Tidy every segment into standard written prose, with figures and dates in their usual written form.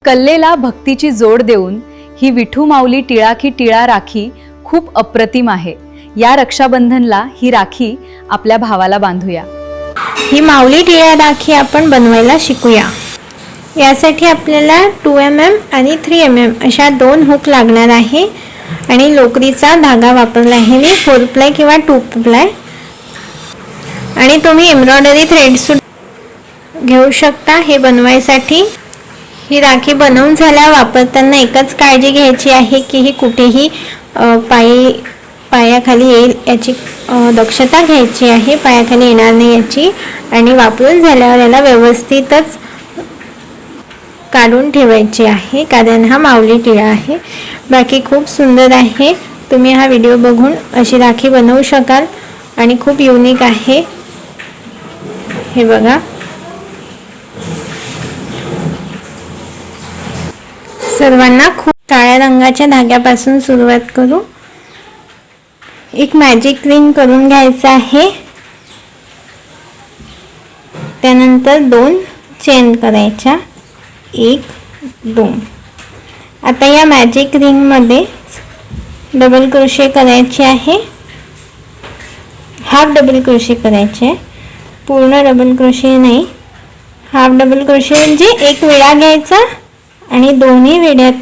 कल्लेला भक्तीची जोड देऊन ही विठू माऊली टिळा की टिळा राखी खूप अप्रतिम आहे। या रक्षाबंधनला ही राखी आपल्या भावाला बांधूया। ही माऊली टिळा राखी आपण बनवायला शिकूया। यासाठी आपल्याला 2mm आणि 3mm अशा 2 हुक लागणार आहे आणि लोकरीचा धागा वापरला आहे मी 4 प्लाय किंवा 2 प्लाय आणि तुम्ही एम्ब्रॉयडरी थ्रेड सुद्धा घेऊ शकता। हे बनवायसाठी ही राखी बनवून झाल्या वापरताना एकच काळजी घ्यायची आहे की ही कुठेही पायाखाली येईल याची दक्षता घ्यायची आहे, पायाखाली येणार नाही याची। आणि वापरून झाल्यावर याला व्यवस्थितच काढून ठेवायचे आहे कारण हा माऊली टिळा आहे। बाकी खूप सुंदर आहे, तुम्ही हा व्हिडिओ बघून अशी राखी बनवू शकाल आणि खूप युनिक आहे। हे बघा, सर्वांना खूप काळ्या रंगाच्या धाग्यापासून सुरुवात करू। एक मॅजिक रिंग करून घ्यायचा आहे, त्यानंतर 2 चेन करायच्या 1 2। आता या मॅजिक रिंग मध्ये डबल क्रोशे करायचे आहे, हाफ डबल क्रोशे करायचे, पूर्ण डबल क्रोशे नाही, हाफ डबल क्रोशे म्हणजे एक विडा घ्यायचा आणि दोन्ही विड्यात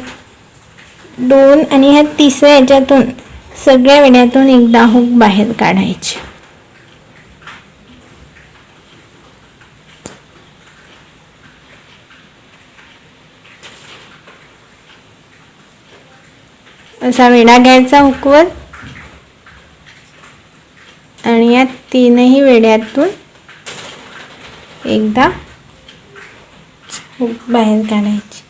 2 आणि ह्या तिसऱ्या याच्यातून सगळ्या विड्यातून एकदा हुक बाहेर काढायचे। असा विडा घ्यायचा हुकवर आणि या 3ही विड्यातून एकदा हुक बाहेर काढायची।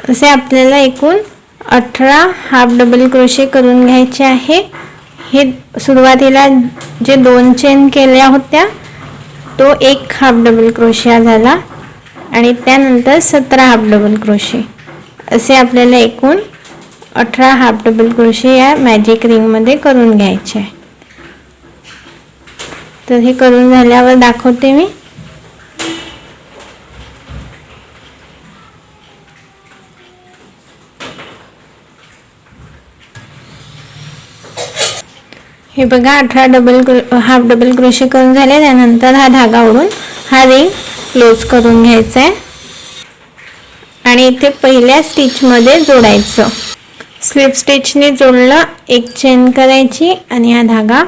असे आपल्याला एकूण 18 हाफ डबल क्रोशे करून घ्यायचे आहे। हे सुरुवातीला जे 2 चेन केल्या होत्या तो एक हाफ डबल क्रोशा झाला आणि त्यानंतर 17 हाफ डबल क्रोशे, असे आपल्याला एकूण 18 हाफ डबल क्रोशे या मॅजिक रिंग मध्ये करून घ्यायचे आहे। तर हे करून झाल्यावर दाखवते मी। हे बघा, 18 हाफ डबल क्रोशे करून झाले, त्यानंतर हा धागा ओढून हा रिंग क्लोज करून घ्यायचा आहे आणि इथे पहिल्या स्टिच मध्ये जोडायचं। स्लिप स्टिचने जोडलं, एक चेन करायची आणि हा धागा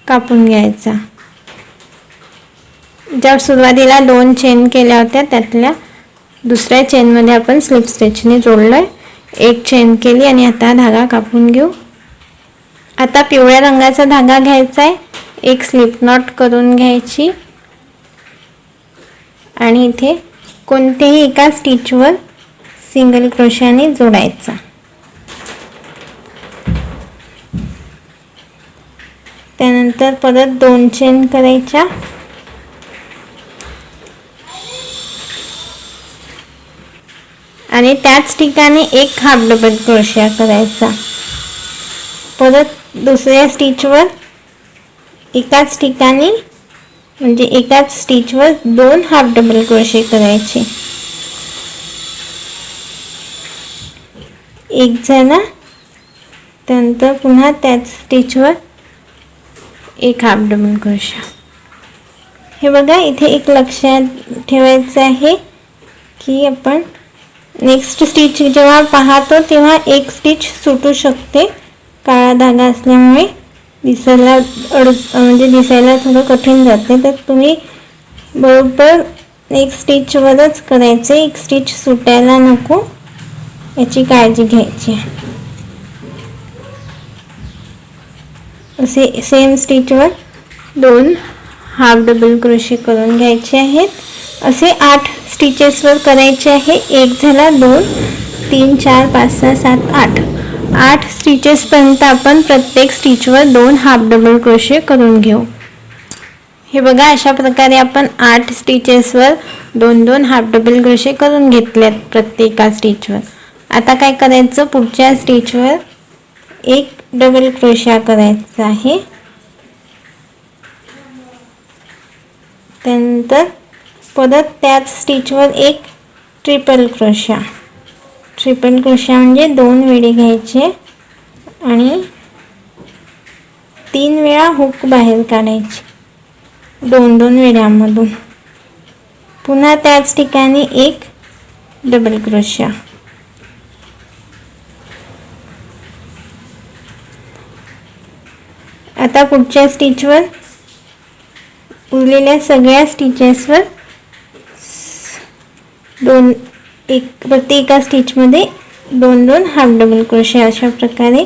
कापून घ्यायचा। ज्या सुरुवातीला 2 चेन केल्या होत्या त्यातल्या दुसऱ्या चेन मध्ये आपण स्लिप स्टिचने जोडलंय, एक चेन केली आणि आता धागा कापून घेऊ। आता पिवळ्या रंगाचा धागा घ्यायचा आहे, एक स्लिप नॉट करून घ्यायची आणि इथे कोणत्याही एका स्टिचवर सिंगल क्रोशाने जोडायचा। त्यानंतर परत 2 चेन करायच्या आणि त्याच ठिकाणी एक हाफ डबल क्रोशा करायचा। परत दुसऱ्या स्टिचवर एकाच ठिकाणी म्हणजे एकाच स्टिचवर 2 हाफ डबल क्रोशे करायचे, एक झाला, त्यानंतर पुन्हा त्याच स्टिचवर एक हाफ डबल क्रोशा। हे बघा, इथे एक लक्षात ठेवायचं आहे की आपण नेक्स्ट स्टिच जेव्हा पाहतो तेव्हा एक स्टिच सुटू शकते, काळा धागा असल्यामुळे दिसायला थोडं कठीण जाते। तर तुम्ही बरोबर एक स्टिचवरच करायचे, एक स्टिच सुटायला नको याची काळजी घ्यायची। असे सेम स्टिचवर 2 हाफ डबल क्रोशे करून घ्यायचे आहेत। असे 8 स्टिचेसवर करायचे आहे, एक झाला, 2 3 4 5 6 7 8 स्टिचेस पर्यंत आपण प्रत्येक स्टिचवर 2 हाफ डबल क्रोशे करून घेऊ। हे बघा, अशा प्रकारे आपण 8 स्टिचेसवर 2-2 हाफ डबल क्रोशे करून घेतलेत प्रत्येका स्टिचवर। आता काय करायचं, पुढच्या स्टिचवर एक डबल क्रोशा करायचा आहे, त्यानंतर परत त्याच स्टिचवर एक ट्रिपल क्रोशा. ट्रिपल क्रोशा म्हणजे 2 वेढे घ्यायचे आणि 3 वेळा हुक बाहेर काढायची 2-2 वेढ्यामधून. पुन्हा त्याच ठिकाणी एक डबल क्रोशा. आता पुढच्या स्टिचवर उरलेल्या सगळ्या स्टिचेसवर प्रत्येक स्टिचमध्ये 2-2 हाफ डबल क्रोशे अशा प्रकारे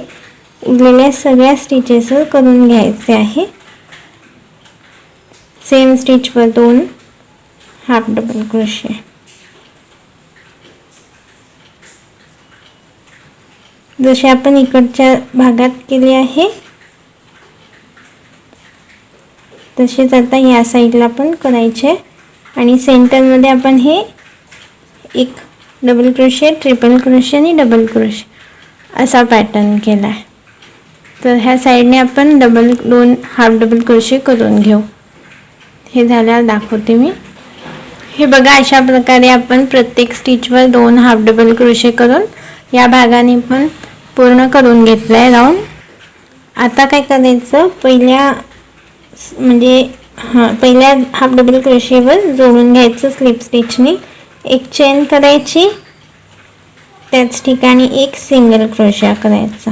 उरलेल्या सगळ्या स्टिचेसवर करून घ्यायचे आहे. सेम स्टिचवर 2 हाफ डबल क्रोशे. जसे आपण इकडच्या भागात केले आहे तसेच आता या साईडला पण करायचे आणि सेंटरमध्ये आपण हे एक डबल क्रोशे, ट्रिपल क्रोशे आणि डबल क्रोशे असा पॅटर्न केला आहे. तर ह्या साईडने आपण 2 हाफ डबल क्रोशे करून घेऊ. हे झाल्यावर दाखवते मी. हे बघा, अशा प्रकारे आपण प्रत्येक स्टिचवर 2 हाफ डबल क्रोशे करून या भागाने पण पूर्ण करून घेतलं आहे राऊंड. आता काय करायचं, पहिल्या हाफ डबल क्रोशेवर जोडून घ्यायचं स्लिप स्टिचने. एक चेन करायची, त्याच ठिकाणी एक सिंगल क्रोशा करायचा.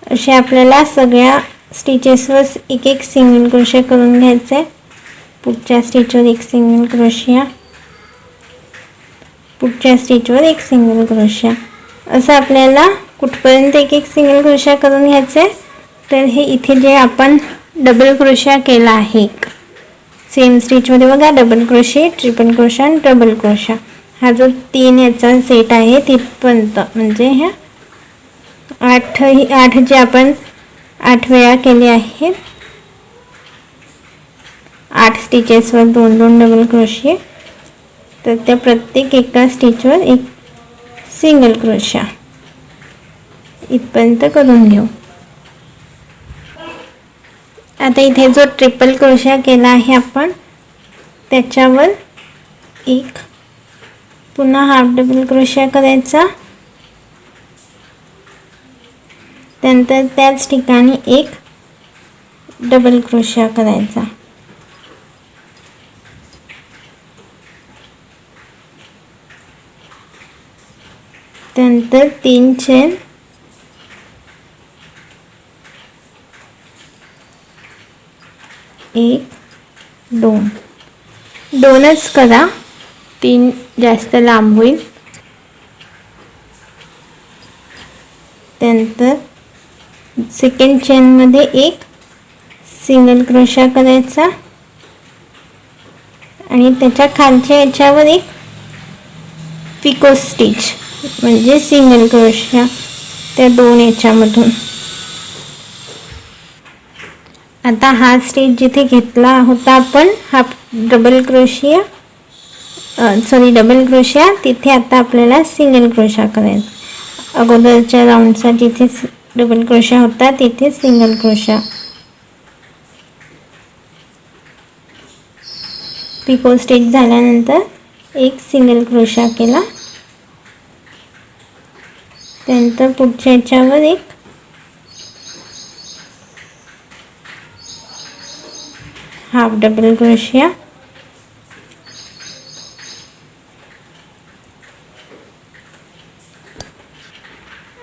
असे आपल्याला सगळ्या स्टिचेसवर एक एक सिंगल क्रोशा करून घ्यायचं आहे. पुढच्या स्टिचवर एक सिंगल क्रोशिया, पुढच्या स्टिचवर एक सिंगल क्रोशिया. असं आपल्याला कुठपर्यंत एक एक सिंगल क्रोशा करून घ्यायचं आहे. तर हे इथे जे आपण डबल क्रोशा केला आहे सेम स्टिचमध्ये बघा, डबल क्रोशे, ट्रिपल क्रोशा आणि डबल क्रोशा, हा जो 3 याचा सेट आहे तिथपर्यंत, म्हणजे ह्या 8 जे आपण 8 वेळा केले आहेत, 8 स्टिचेसवर 2-2 डबल क्रोशे. तर त्या प्रत्येक एका स्टिचवर एक सिंगल क्रोशा इथपर्यंत करून घेऊ. आता इथे जो ट्रिपल क्रोशा केला आहे आपण त्याच्यावर एक पुन्हा हाफ डबल क्रोशा करायचा. त्यानंतर त्याच ठिकाणी एक डबल क्रोशा करायचा. त्यानंतर 3 चेन, एक 2च करा, 3 जास्त लांब होईल. त्यानंतर सेकंड चेनमध्ये एक सिंगल क्रोशा करायचा आणि त्याच्या खालच्या याच्यावर एक पिको स्टिच म्हणजे सिंगल क्रोशा त्या 2 याच्यामधून. आता हा स्टिच जिथे घेतला होता आपण डबल क्रोशिया तिथे आता आपल्याला सिंगल क्रोशा करायचा. अगोदरच्या राऊंडचा जिथे डबल क्रोशा होता तिथे सिंगल क्रोशा. पिको स्टिच झाल्यानंतर एक सिंगल क्रोशा केला. त्यानंतर पुढच्या याच्यावर एक हाफ डबल क्रोशिया.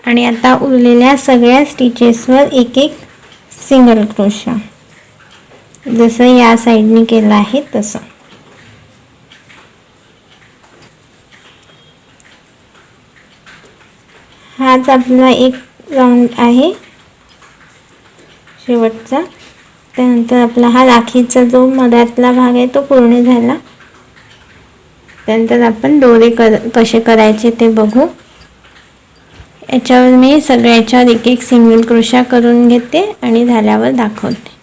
आणि आता उरलेल्या सगळ्या स्टिचेसवर एक एक सिंगल क्रोशा, जसं या साईडने केलं आहे तसं. हाच आपला एक राऊंड आहे शेवटचा. त्यानंतर आपला हा राखीचा जो मधातला भाग आहे तो पूर्ण झाला. त्यानंतर आपण दोरे कसे करायचे ते बघू. याच्यावर मी सगळ्याच्यावर एक एक सिंगल क्रोशा करून घेते आणि झाल्यावर दाखवते.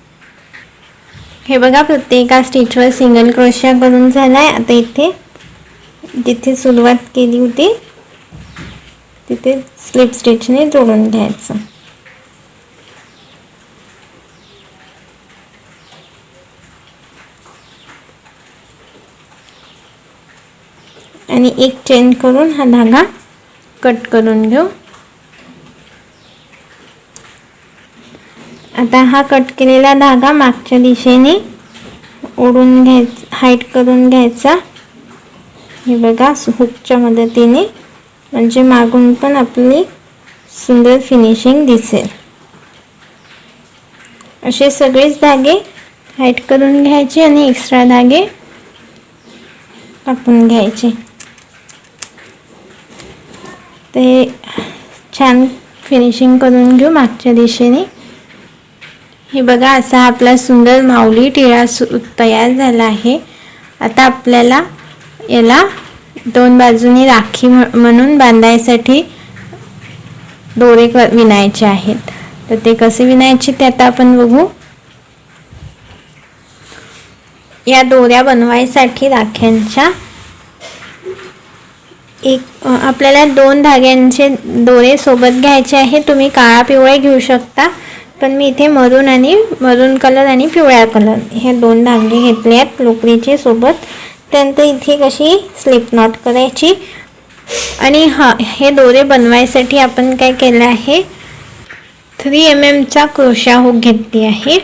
हे बघा, प्रत्येका स्टिचवर सिंगल क्रोशा करून झालाय. आता इथे जिथे सुरुवात केली होती तिथे स्लिप स्टिचने जोडून घ्यायचं. आणि एक चेन करून हा धागा कट करून घेऊ. आता हा कट केलेला धागा मागच्या दिशेने ओढून घ्यायचा, हाईट करून घ्यायचा. हे बघा हुकच्या मदतीने, म्हणजे मागून पण आपली सुंदर फिनिशिंग दिसेल. असे सगळेच धागे हाईट करून घ्यायचे आणि एक्स्ट्रा धागे कापून घ्यायचे. ते छान फिनिशिंग करून घेऊ मागच्या दिशेने. हे बघा असा आपला सुंदर माऊली टिळा तयार झाला आहे. आता आपल्याला याला दोन बाजूनी राखी म्हणून बांधायसाठी दोरे विणायचे आहेत. तर ते कसे विणायचे ते आता आपण बघू. या दोऱ्या बनवायसाठी राख्यांच्या आपल्याला 2 धाग्यांचे दोरे सोबत घ्यायचे आहे. तुम्ही काळा पिवळा घेऊ शकता, पण मी इथे मरून कलर आणि पिवळ्या कलर हे 2 धागे घेतले आहेत लोकरीचे सोबत. त्यानंतर इथे कशी स्लिप नॉट करायची. आणि हे दोरे बनवायसाठी आपण काय केलं आहे, 3 mm चा क्रोशा हुक घेतली आहे.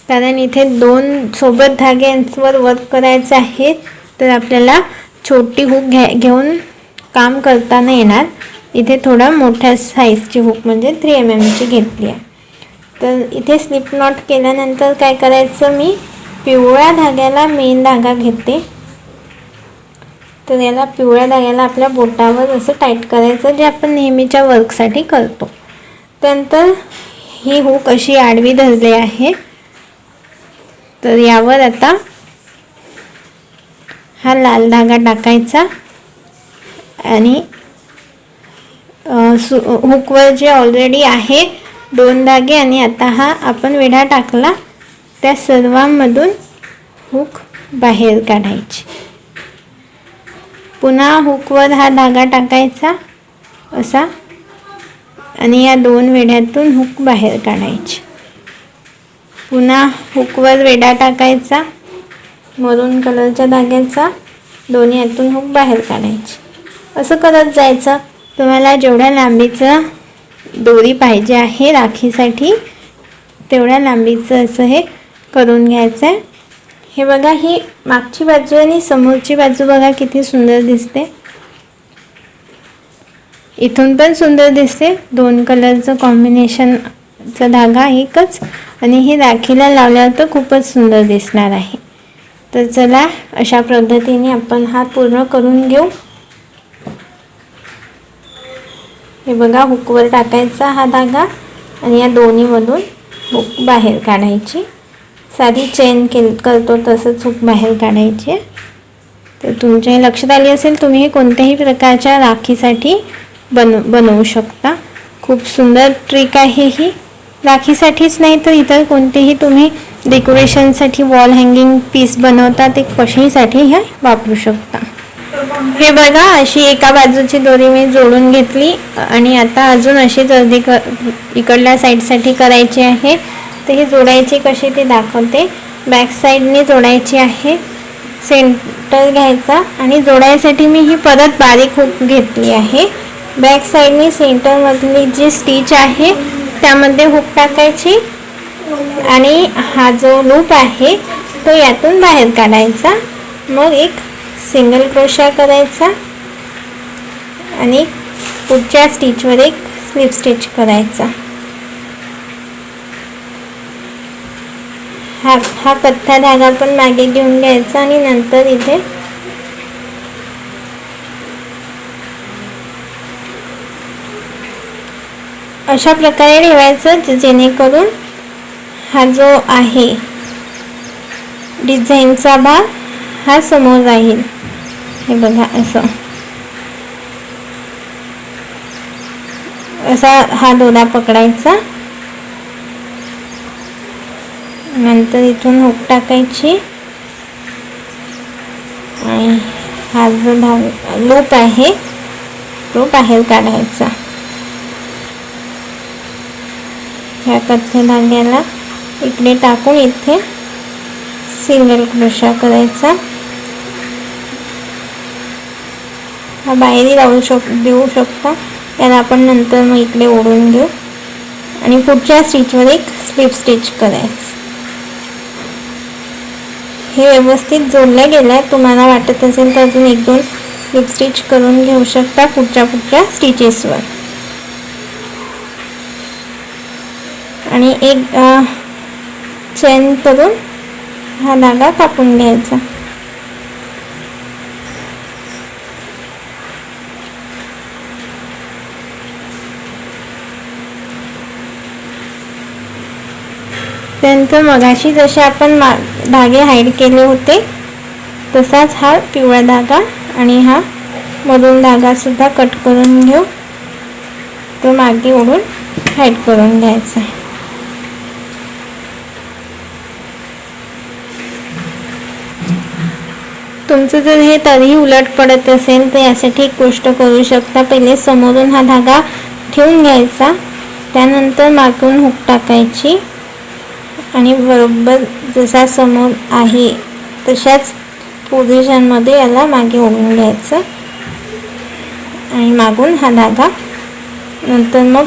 कारण इथे 2 सोबत धाग्यांवर वर्क करायचं आहे, तर आपल्याला छोटी हुक घेऊन काम करता नाही येणार. इथे थोडा मोठ्या साईजची हुक म्हणजे 3 mm ची घेतली आहे. तर इथे स्लिप नॉट केल्यानंतर काय करायचं, मी पिवळ्या धाग्याला मेन धागा घेते. तर याला पिवळ्या धाग्याला आपल्या बोटावर असं टाईट करायचं, जे आपण नेहमीच्या वर्कसाठी करतो. त्यानंतर ही हुक अशी आडवी धरली आहे. तर यावर आता हा लाल धागा टाकायचा आणि हुकवर जे ऑलरेडी आहे 2 धागे आणि आता हा आपण विडा टाकला त्या सर्वांमधून हुक बाहेर काढायची. पुन्हा हुकवर हा धागा टाकायचा असा आणि या 2 वेड्यातून हुक बाहेर काढायची. पुन्हा हुकवर वेडा टाकायचा मरून कलरच्या धाग्याचा, दोन्ही यातून हुक बाहेर काढायची. असं करत जायचं. तुम्हाला जेवढ्या लांबीचं दोरी पाहिजे आहे राखीसाठी तेवढ्या लांबीचं असं हे करून घ्यायचं आहे. हे बघा, ही मागची बाजू आणि समोरची बाजू बघा किती सुंदर दिसते. इथून पण सुंदर दिसते. 2 कलरचं कॉम्बिनेशनचा धागा एकच आणि हे राखीला लावल्यावर तर खूपच सुंदर दिसणार आहे. तर चला अशा पद्धतीने आपण हा पूर्ण करून घेऊ. हे बघा, हुकवर टाकायचा हा धागा आणि या दोन्हीमधून हुक बाहेर काढायची. साधी चेन करतो तसंच हुक बाहेर काढायची. तर तुमच्या लक्षात आली असेल, तुम्ही हे कोणत्याही प्रकारच्या राखीसाठी बनवू शकता. खूप सुंदर ट्रिक आहे ही. राखीसाठीच नाही तर इतर कोणतेही तुम्ही डेकोरेशनसाठी वॉल हँगिंग पीस बनवता ते कशाहीसाठी हे वापरू शकता. हे बघा, अशी एका बाजूची दोरी मी जोडून घेतली आणि आता अजून अशीच अर्धी इकडल्या साईडसाठी करायची आहे. तर हे जोडायची कशी ते दाखवते. बॅक साईडने जोडायची आहे. सेंटर घ्यायचा आणि जोडायसाठी मी ही परत बारीक हुक घेतली आहे. बॅक साईडने सेंटरमधली जी स्टिच आहे त्यामध्ये हुक टाकायची आणि हा जो लूप आहे तो यातून बाहेर काढायचा. मग एक सिंगल क्रोशा करायचा आणि पुढच्या स्टिचवर एक स्लिप स्टिच करायचा. हा कथ्था धागा पण मागे घेऊन घ्यायचा आणि नंतर इथे अशा प्रकारे ठेवायचं जेणेकरून हा जो आहे डिझाईनचा भाग हा समोर राहील. हे बघा, असा हा दोरा पकडायचा. नंतर इथून हुक टाकायची आणि हा जो लूप आहे तो बाहेर काढायचा. ह्या कथ्था धाग्याला इकडे टाकून इथे सिंगल क्रोशा करायचा हा बाहेरही देऊ शकता. याला आपण नंतर मग इकडे ओढून घेऊ आणि पुढच्या स्टिचवर एक स्लिप स्टिच करायचं. हे व्यवस्थित जोडलं गेलं आहे. तुम्हाला वाटत असेल तर अजून 1-2 स्लिप स्टिच करून घेऊ शकता पुढच्या स्टिचेसवर. आणि एक चेन करून हा धागा कापून घ्यायचा. त्यानंतर मगाशी जसे आपण धागे हाईड केले होते तसाच हा पिवळा धागा आणि हा मधून धागा सुद्धा कट करून घेऊ. तो मागे ओढून हाईड करून घ्यायचा आहे. तुमचं जर हे तरीही उलट पडत असेल तर यासाठी एक गोष्ट करू शकता. पहिले समोरून हा धागा ठेवून घ्यायचा, त्यानंतर मागून हुक टाकायची आणि बरोबर जसा समोर आहे तशाच पोझिशनमध्ये याला मागे ओढून घ्यायचं आणि मागून हा धागा, नंतर मग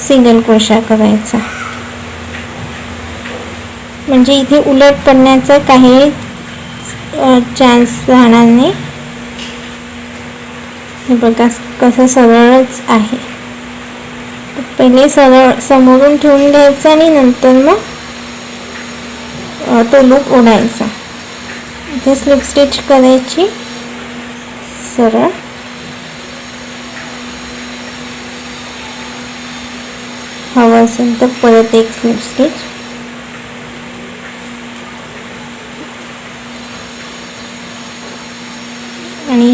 सिंगल क्रोशा करायचा. म्हणजे इथे उलट पडण्याचा काही चान्स राहणार नाही. हे बघा कसं सरळच आहे. पहिले सरळ समोरून ठेवून घ्यायचं आणि नंतर मग तो लूप ओढायचा. इथे स्लिप स्टिच करायची सरळ. हवं असेल तर परत एक स्लिप स्टिच. आणि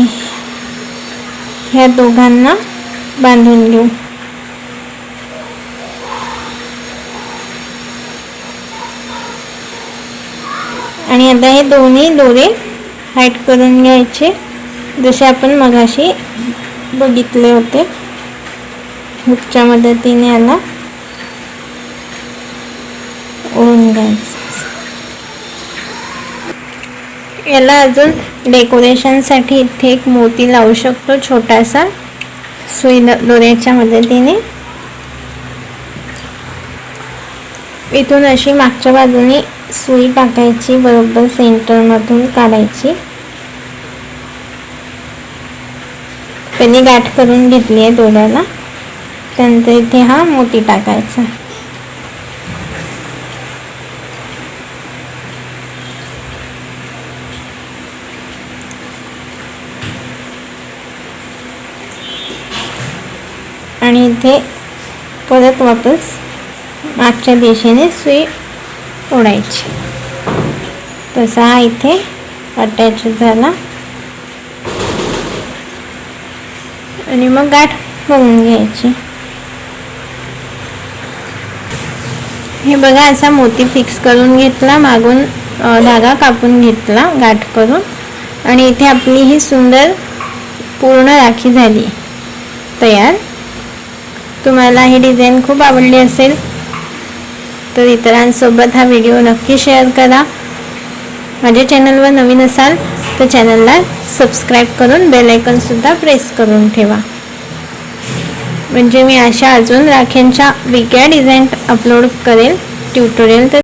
ह्या दोघांना बांधून घेऊ. आणि आता हे दोन्ही दोरे हाईड करून घ्यायचे जसे आपण मगाशी बघितले होते. हुकच्या मदतीने याला ओढून घ्यायचं. याला अजून डेकोरेशनसाठी इथे एक मोती लावू शकतो छोटासा सुई दोऱ्याच्या मदतीने. इथून अशी मागच्या बाजूने सुई टाकायची, बरोबर सेंटरमधून काढायची. पहिले गाठ करून घेतली आहे दोऱ्याला, त्यानंतर इथे हा मोती टाकायचा. आणि इथे परत वापस मागच्या दिशेने सुई ओढायची. तसा हा इथे अटॅच झाला आणि मग गाठ करून घ्यायची. हे बघा असा मोती फिक्स करून घेतला, मागून धागा कापून घेतला गाठ करून आणि इथे आपली ही सुंदर पूर्ण राखी झाली तयार. तुम्हाला ही डिझाईन खूप आवडली असेल तर इतरांसोबत हा व्हिडिओ नक्की शेअर करा. माझ्या चॅनलवर नवीन असाल तर चॅनलला सबस्क्राईब करून बेल आयकॉन सुद्धा प्रेस करून ठेवा, म्हणजे मी अशा अजून राख्यांच्या वेगळ्या डिझाईन अपलोड करेल ट्युटोरियल. तर